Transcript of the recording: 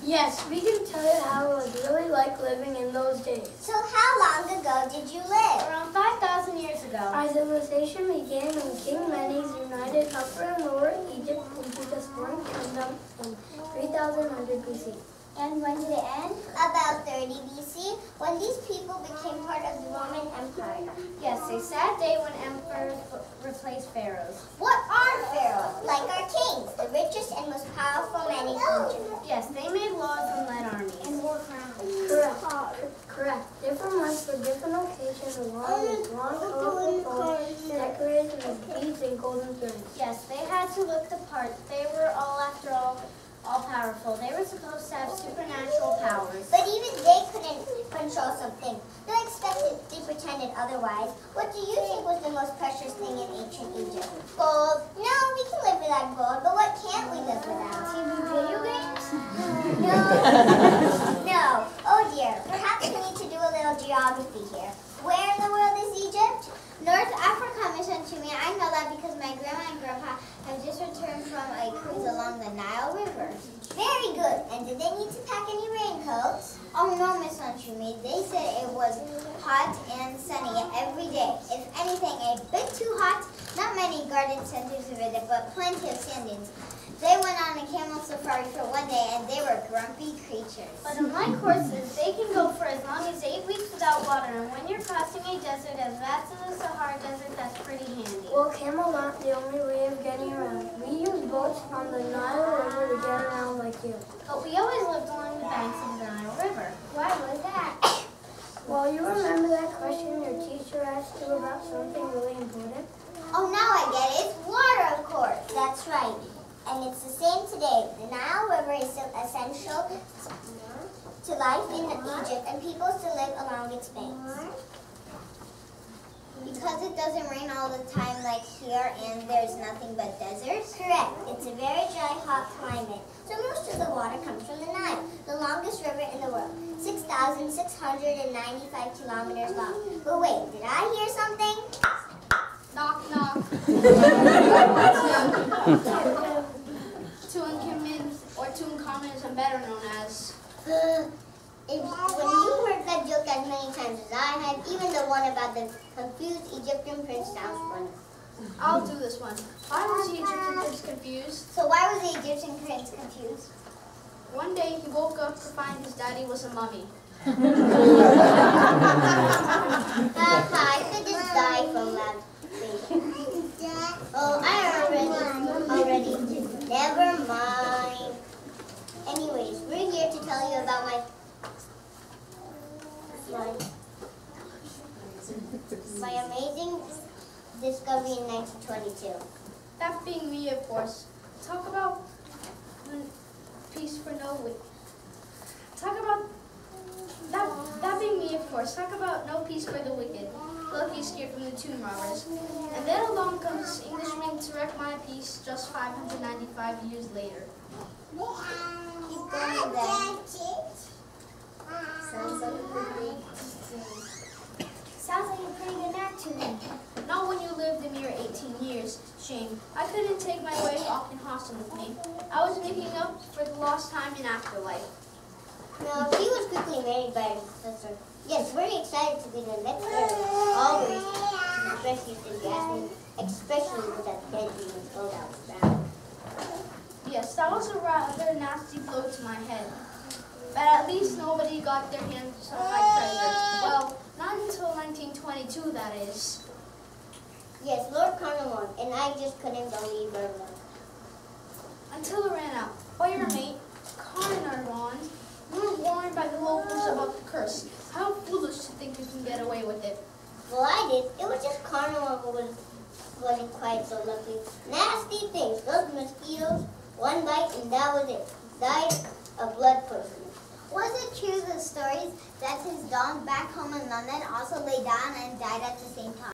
Yes, we can tell you how it was really like living in those days. So how long ago did you live? Around 5,000 years ago. Our civilization began when King Menes united Upper and Lower Egypt into the foreign kingdom in 3100 BC. And when did it end? About 30 BC, when these people became part of the Roman Empire. Yes, a sad day when emperors replaced pharaohs. What are pharaohs? Like our kings, the richest and most powerful men in Egypt. Yes, they made laws and led armies. And wore crowns. Correct. Different ones for different occasions, along with long, colorful poles decorated with beads and golden threads. Yes, they had to look the part. They were after all powerful. They were supposed to have supernatural powers. But even they couldn't control something. They pretended otherwise. What do you think was the most precious thing in ancient Egypt? Gold. No, we can live without gold, but what can't we live without? Video games? No. No. Oh dear. Perhaps we need to do a little geography here. Where in the world is Egypt? North Africa, Miss Antonia. I know that because my grandma and grandpa have just returned from a cruise along the Nile River. Very good. And did they need to pack any raincoats? Oh no, Miss Antonia. They said it was hot and sunny every day. If anything, a bit too hot. Not many garden centers with it, but plenty of sand dunes. They went on a camel safari for one day, and they were grumpy creatures. But unlike horses, they can go for as long as 8 weeks without water. And when you're crossing a desert as vast as the Sahara Desert, that's pretty handy. Well, camels aren't the only way of getting around. We use boats on the Nile River to get around like you. But we always lived along the banks of the Nile River. Why was that? Well, you remember that question your teacher asked you about something really important? Oh, now I get it. It's water, of course. That's right. And it's the same today. The Nile River is still essential to life in Egypt, and people still live along its banks. Because it doesn't rain all the time like here, and there's nothing but deserts? Correct. It's a very dry, hot climate. So most of the water comes from the Nile, the longest river in the world, 6,695 kilometers long. But wait, did I hear something? Knock, knock. Tutankhamun, and better known as. When you heard that joke as many times as I had, even the one about the confused Egyptian prince sounds funny. I'll do this one. Why was the Egyptian prince confused? So why was the Egyptian prince confused? One day he woke up to find his daddy was a mummy. I could just die from that. Oh, I already. Never mind. Anyways, we're here to tell you about my amazing discovery in 1922. That being me, of course. Talk about peace for no week. Talk about that being me, of course. Talk about no peace for the wicked. Loki escaped from the tomb robbers. And then along comes Englishmen to wreck my peace just 595 years later. Keep going then. Sounds like a pretty good nap to me. Not when you lived a mere 18 years. Shame. I couldn't take my wife off in Hostel with me. I was making up for the lost time in afterlife. No, he was quickly married by his sister. Yes, very excited to be the next heir. Always, especially with that dead demon skull that was found. Yes, that was a rather nasty blow to my head. But at least nobody got their hands on my treasure. Well, not until 1922, that is. Yes, Lord Carnarvon, and I just couldn't believe our luck. Until it ran out. Well, your mate, Carnarvon, we were warned by the locals about the curse. How foolish to think you can get away with it. Well, I did. It was just Carnarvon who wasn't quite so lucky. Nasty things. Those mosquitoes, one bite and that was it. Died of blood poisoning. Was it true the stories that his dog back home in London also lay down and died at the same time?